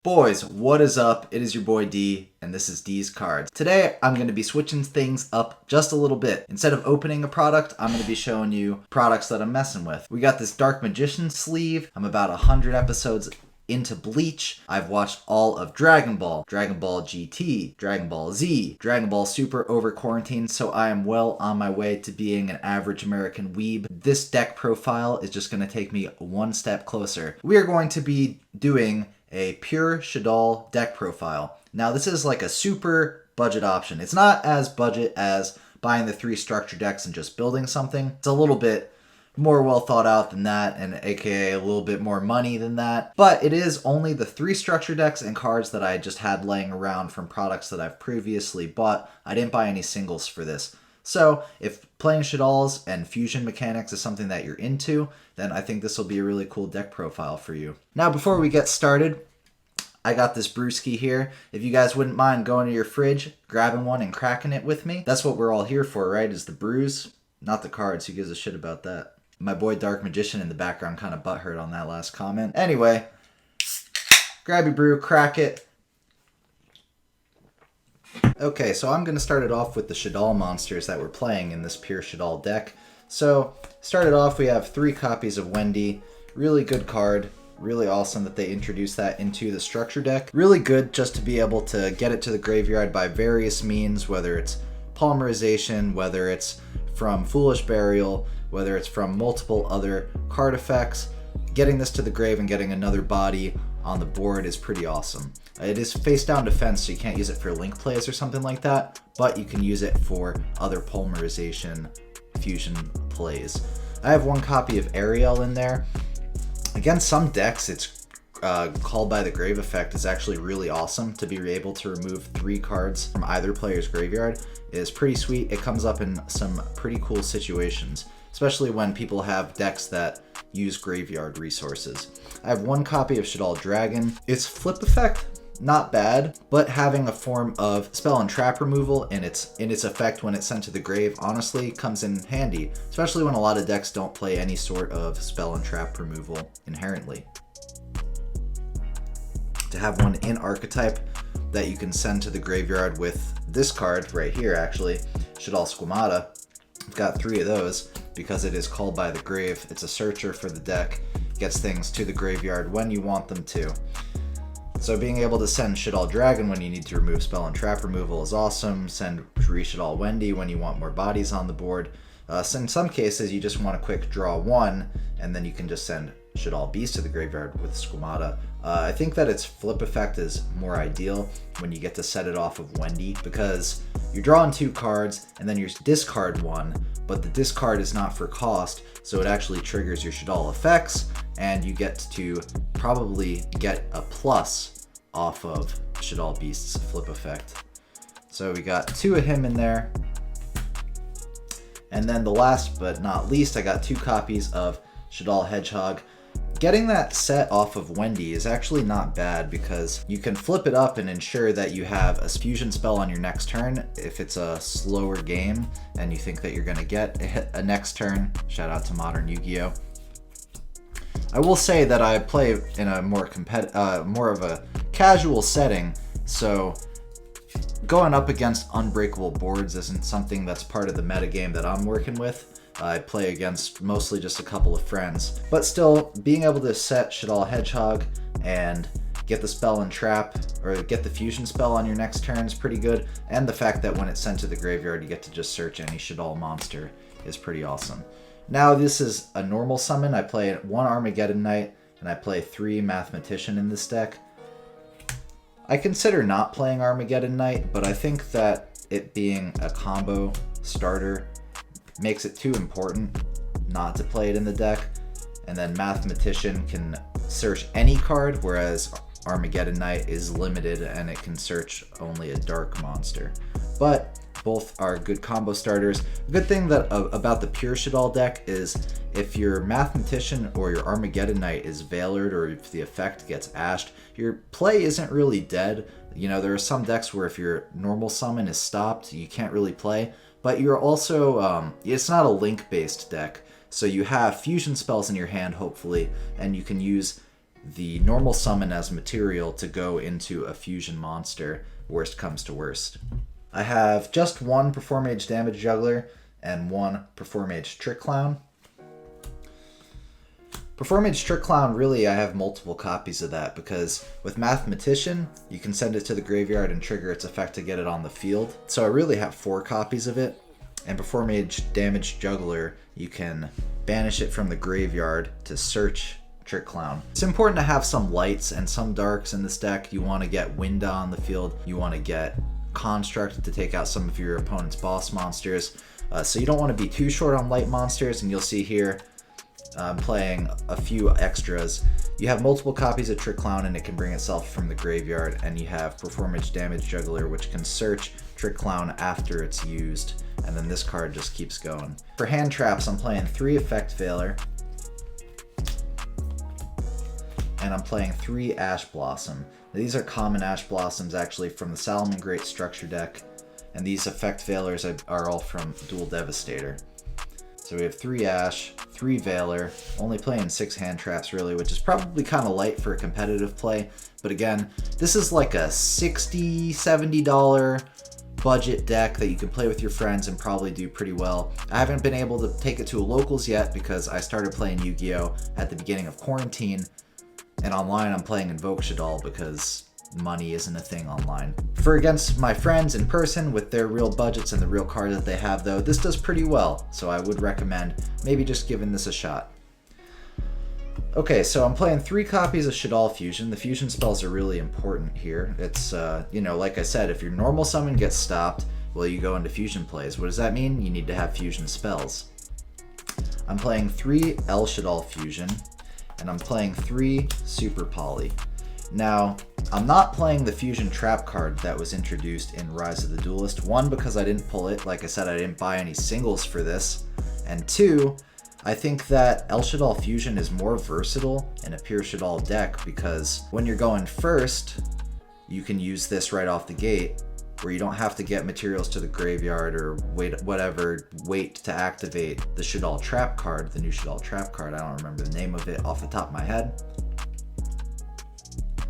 Boys, what is up? It is your boy D, and this is DeezCards. Today, I'm going to be switching things up just a little bit. Instead of opening a product, I'm going to be showing you products that I'm messing with. We got this Dark Magician sleeve. I'm about 100 episodes into Bleach. I've watched all of Dragon Ball GT, Dragon Ball Z, Dragon Ball Super over quarantine, so I am well on my way to being an average American weeb. This deck profile is just going to take me one step closer. We are going to be doing a Pure Shaddoll Deck profile. Now this is like a super budget option. It's not as budget as buying the 3 structure decks and just building something. It's a little bit more well thought out than that, and aka a little bit more money than that. But it is only the 3 structure decks and cards that I just had laying around from products that I've previously bought. I didn't buy any singles for this. So if playing Shaddolls and fusion mechanics is something that you're into, then I think this will be a really cool deck profile for you. Now before we get started, I got this brewski here. If you guys wouldn't mind going to your fridge, grabbing one and cracking it with me. That's what we're all here for, right? Is the brews, not the cards. Who gives a shit about that? My boy Dark Magician in the background kind of butthurt on that last comment. Anyway, grab your brew, crack it. Okay, so I'm going to start it off with the Shaddoll monsters that we're playing in this Pure Shaddoll deck. So, started off, we have 3 copies of Wendy. Really good card. Really awesome that they introduced that into the structure deck. Really good just to be able to get it to the graveyard by various means, whether it's polymerization, whether it's from Foolish Burial, whether it's from multiple other card effects. Getting this to the grave and getting another body on the board is pretty awesome. It is face down defense, so you can't use it for link plays or something like that, but you can use it for other polymerization fusion plays. I have 1 copy of Ariel in there. Against some decks, it's Called by the Grave effect is actually really awesome. To be able to remove 3 cards from either player's graveyard is pretty sweet. It comes up in some pretty cool situations, especially when people have decks that use graveyard resources. I have 1 copy of Shaddoll Dragon. Its flip effect, not bad, but having a form of spell and trap removal in its effect when it's sent to the grave honestly comes in handy, especially when a lot of decks don't play any sort of spell and trap removal inherently. To have 1 in archetype that you can send to the graveyard with this card right here, actually, Shaddolls Squamata. I've got 3 of those because it is Called by the Grave. It's a searcher for the deck, gets things to the graveyard when you want them to. So being able to send Shaddoll Dragon when you need to remove spell and trap removal is awesome. Send Shaddoll Wendy when you want more bodies on the board. So in some cases, you just want to quick draw 1, and then you can just send Shaddolls Beast to the graveyard with Squamata. I think that its flip effect is more ideal when you get to set it off of Wendy, because you're drawing 2 cards, and then you discard 1, but the discard is not for cost, so it actually triggers your Shaddoll effects, and you get to probably get a plus off of Shaddolls Beast's flip effect. So we got 2 of him in there. And then the last but not least, I got 2 copies of Shaddoll Hedgehog. Getting that set off of Wendy is actually not bad because you can flip it up and ensure that you have a fusion spell on your next turn if it's a slower game and you think that you're going to get a next turn. Shout out to Modern Yu-Gi-Oh! I will say that I play in a more of a casual setting, so going up against unbreakable boards isn't something that's part of the metagame that I'm working with. I play against mostly just a couple of friends. But still, being able to set Shaddoll Hedgehog and get the spell and trap, or get the fusion spell on your next turn is pretty good. And the fact that when it's sent to the graveyard, you get to just search any Shaddoll monster is pretty awesome. Now this is a normal summon. I play 1 Armageddon Knight, and I play 3 Mathematician in this deck. I consider not playing Armageddon Knight, but I think that it being a combo starter makes it too important not to play it in the deck. And then Mathematician can search any card, whereas Armageddon Knight is limited and it can search only a dark monster. But both are good combo starters. A good thing that about the Pure Shaddoll deck is if your Mathematician or your Armageddon Knight is Veilered, or if the effect gets ashed, your play isn't really dead. You know, there are some decks where if your normal summon is stopped, you can't really play. But you're also, it's not a link-based deck, so you have fusion spells in your hand, hopefully, and you can use the normal summon as material to go into a fusion monster, worst comes to worst. I have just one Performage Damage Juggler and one Performage Trick Clown. Performage Trick Clown, really, I have multiple copies of that because with Mathematician, you can send it to the graveyard and trigger its effect to get it on the field. So I really have 4 copies of it. And Performage Damage Juggler, you can banish it from the graveyard to search Trick Clown. It's important to have some lights and some darks in this deck. You want to get Winda on the field. You want to get Construct to take out some of your opponent's boss monsters. So you don't want to be too short on light monsters, and you'll see here I'm playing a few extras. You have multiple copies of Trick Clown and it can bring itself from the graveyard, and you have Performage Damage Juggler, which can search Trick Clown after it's used, and then this card just keeps going. For hand traps, I'm playing 3 Effect Veiler, and I'm playing 3 Ash Blossom. These are common Ash Blossoms actually from the Salamangreat structure deck, and these Effect Veilers are all from Dual Devastator. So we have 3 Ash, 3 Veiler, only playing 6 hand traps really, which is probably kind of light for a competitive play. But again, this is like a $60, $70 budget deck that you can play with your friends and probably do pretty well. I haven't been able to take it to a locals yet because I started playing Yu-Gi-Oh! At the beginning of quarantine, and online I'm playing Invoke Shaddoll because money isn't a thing online. For against my friends in person with their real budgets and the real card that they have though, this does pretty well, so I would recommend maybe just giving this a shot. Okay, so I'm playing 3 copies of Shaddoll Fusion. The fusion spells are really important here. It's, you know, like I said, if your normal summon gets stopped, well, you go into fusion plays. What does that mean? You need to have fusion spells. I'm playing 3 El Shaddoll Fusion, and I'm playing 3 Super Poly. Now, I'm not playing the Fusion Trap card that was introduced in Rise of the Duelist. 1, because I didn't pull it. Like I said, I didn't buy any singles for this. And 2, I think that El Shaddoll Fusion is more versatile in a Pure Shaddoll deck because when you're going first, you can use this right off the gate, where you don't have to get materials to the graveyard or wait to activate the Shaddoll Trap card, the new Shaddoll Trap card. I don't remember the name of it off the top of my head.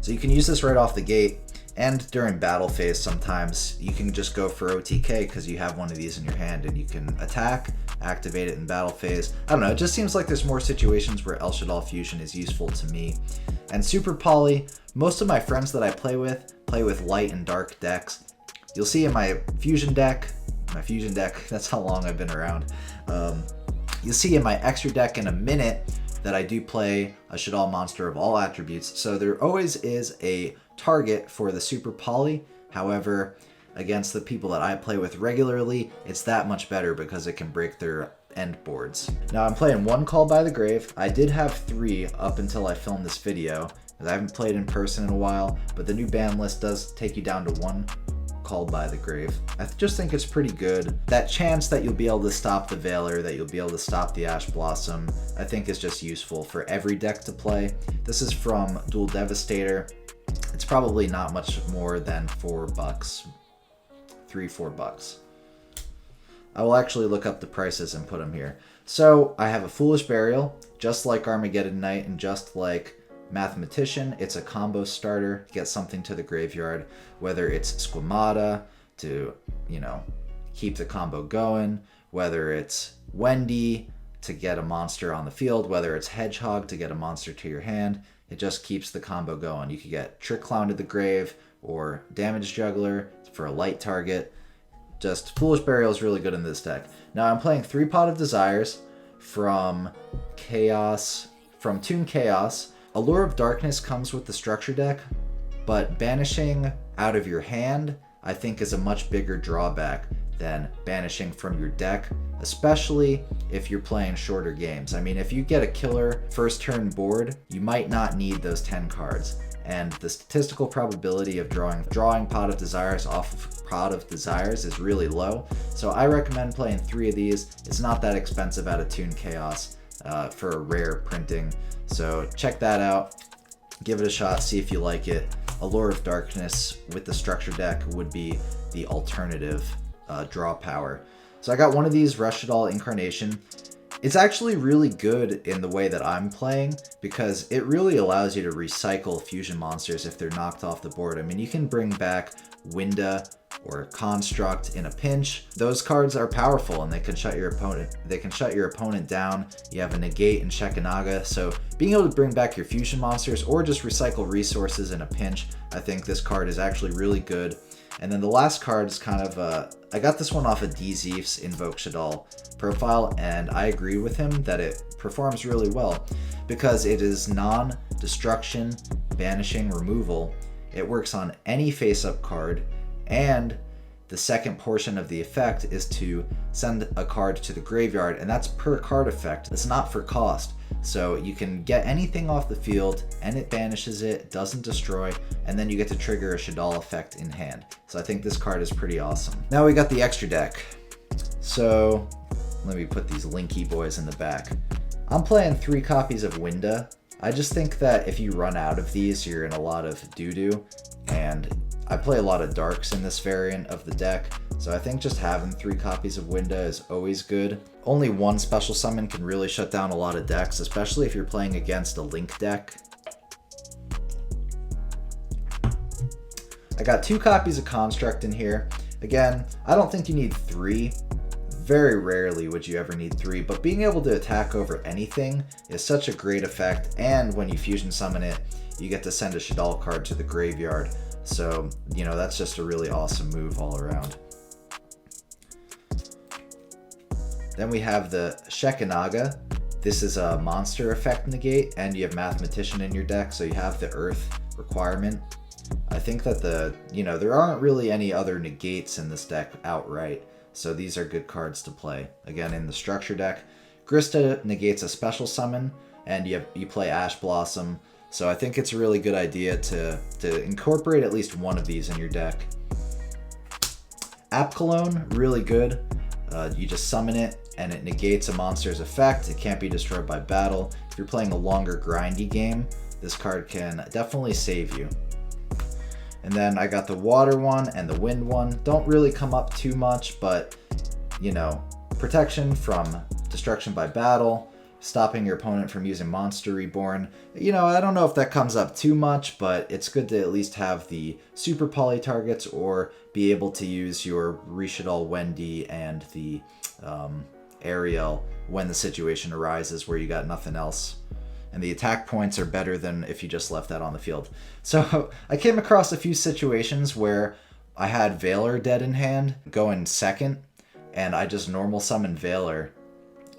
So you can use this right off the gate, and during battle phase sometimes you can just go for OTK because you have one of these in your hand and you can attack, activate it in battle phase. I don't know, it just seems like there's more situations where El Shaddoll Fusion is useful to me. And Super Poly, most of my friends that I play with light and dark decks. You'll see in my fusion deck, that's how long I've been around. You'll see in my extra deck in a minute that I do play a Shaddoll monster of all attributes, so there always is a target for the Super Poly. However, against the people that I play with regularly, it's that much better because it can break their end boards. Now I'm playing 1 Call by the Grave. I did have 3 up until I filmed this video, because I haven't played in person in a while, but the new ban list does take you down to 1 Called by the Grave. I just think it's pretty good. That chance that you'll be able to stop the Veiler, that you'll be able to stop the Ash Blossom, I think is just useful for every deck to play. This is from Dual Devastator. It's probably not much more than $4, $3-4 bucks. I will actually look up the prices and put them here. So I have a Foolish Burial, just like Armageddon Knight and just like Mathematician. It's a combo starter. Get something to the graveyard, whether it's Squamata to, you know, keep the combo going, whether it's Wendy to get a monster on the field, whether it's Hedgehog to get a monster to your hand. It just keeps the combo going. You could get Trick Clown to the grave or Damage Juggler for a light target. Just Foolish Burial is really good in this deck. Now I'm playing 3 Pot of Desires from Toon Chaos. Allure of Darkness comes with the structure deck, but banishing out of your hand I think is a much bigger drawback than banishing from your deck, especially if you're playing shorter games. I mean, if you get a killer first turn board, you might not need those 10 cards, and the statistical probability of drawing Pot of Desires off of Pot of Desires is really low, so I recommend playing 3 of these. It's not that expensive out of Toon Chaos for a rare printing. So check that out, give it a shot, see if you like it. Allure of Darkness with the structure deck would be the alternative draw power. So I got one of these Rush Shaddoll Incarnation. It's actually really good in the way that I'm playing because it really allows you to recycle fusion monsters if they're knocked off the board. I mean, you can bring back Winda or Construct in a pinch. Those cards are powerful and they can shut your opponent. They can shut your opponent down. You have a negate and Shekinaga, so being able to bring back your fusion monsters or just recycle resources in a pinch, I think this card is actually really good. And then the last card is kind of I got this one off of DeezCards' Invoke Shaddoll profile, and I agree with him that it performs really well because it is non-destruction, banishing, removal. It works on any face-up card, and the second portion of the effect is to send a card to the graveyard, and that's per card effect. It's not for cost. So you can get anything off the field and it banishes it, doesn't destroy, and then you get to trigger a Shaddoll effect in hand. So I think this card is pretty awesome. Now we got the extra deck. So let me put these linky boys in the back. I'm playing 3 copies of Winda. I just think that if you run out of these, you're in a lot of doo-doo, and I play a lot of darks in this variant of the deck, so I think just having 3 copies of Winda is always good. Only 1 special summon can really shut down a lot of decks, especially if you're playing against a Link deck. I got 2 copies of Construct in here. Again, I don't think you need 3. Very rarely would you ever need 3, but being able to attack over anything is such a great effect, and when you fusion summon it, you get to send a Shaddoll card to the graveyard. So, you know, that's just a really awesome move all around. Then we have the Shekinaga. This is a monster effect negate, and you have Mathematician in your deck, so you have the Earth requirement. I think that there aren't really any other negates in this deck outright, so these are good cards to play. Again, in the structure deck, Grista negates a special summon, and you play Ash Blossom, so I think it's a really good idea to incorporate at least one of these in your deck. App Cologne, really good. You just summon it, and it negates a monster's effect. It can't be destroyed by battle. If you're playing a longer grindy game, this card can definitely save you. And then I got the water one and the wind one. Don't really come up too much, but you know, protection from destruction by battle, stopping your opponent from using Monster Reborn. You know, I don't know if that comes up too much, but it's good to at least have the super poly targets or be able to use your Reshaddoll Wendy and the Ariel when the situation arises where you got nothing else. And the attack points are better than if you just left that on the field. So I came across a few situations where I had Valor dead in hand, go in second, and I just normal summon Valor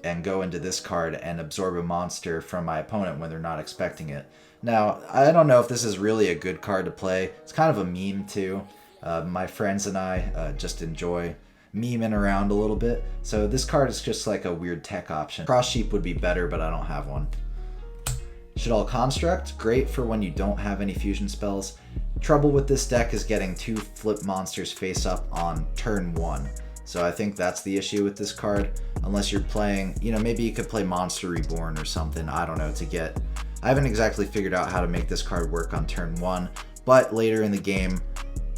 and go into this card and absorb a monster from my opponent when they're not expecting it. Now, I don't know if this is really a good card to play. It's kind of a meme too. My friends and I just enjoy memeing around a little bit. So this card is just like a weird tech option. Cross Sheep would be better, but I don't have one. Shaddoll Construct, great for when you don't have any fusion spells. Trouble with this deck is getting 2 flip monsters face up on turn 1. So I think that's the issue with this card. Unless you're playing, you know, maybe you could play Monster Reborn or something, I don't know, to get... I haven't exactly figured out how to make this card work on turn 1, but later in the game,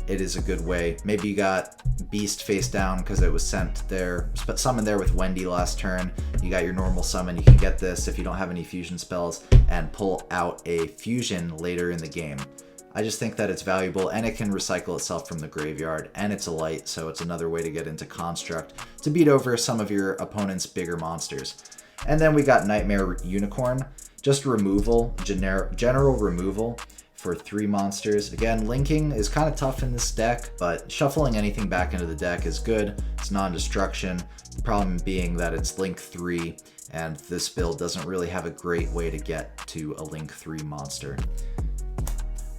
it is a good way. Maybe you got Beast face down because it was sent there, summoned there with Wendy last turn. You got your normal summon. You can get this if you don't have any fusion spells and pull out a fusion later in the game. I just think that it's valuable, and it can recycle itself from the graveyard, and it's a light, so it's another way to get into Construct to beat over some of your opponent's bigger monsters. And then we got Nightmare Unicorn, just removal, general removal for 3 monsters. Again, linking is kind of tough in this deck, but shuffling anything back into the deck is good. It's non-destruction. The problem being that it's link 3, and this build doesn't really have a great way to get to a link 3 monster.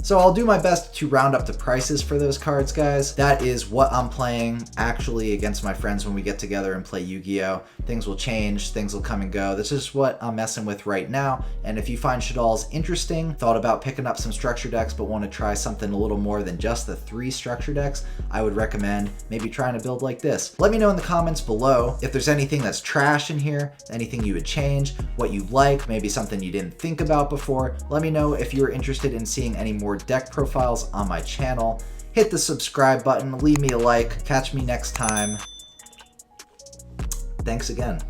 So I'll do my best to round up the prices for those cards, guys. That is what I'm playing actually against my friends when we get together and play Yu-Gi-Oh! Things will change, things will come and go. This is what I'm messing with right now. And if you find Shaddolls interesting, thought about picking up some structure decks, but want to try something a little more than just the 3 structure decks, I would recommend maybe trying a build like this. Let me know in the comments below if there's anything that's trash in here, anything you would change, what you like, maybe something you didn't think about before. Let me know if you're interested in seeing any more deck profiles on my channel. Hit the subscribe button, leave me a like, catch me next time. Thanks again.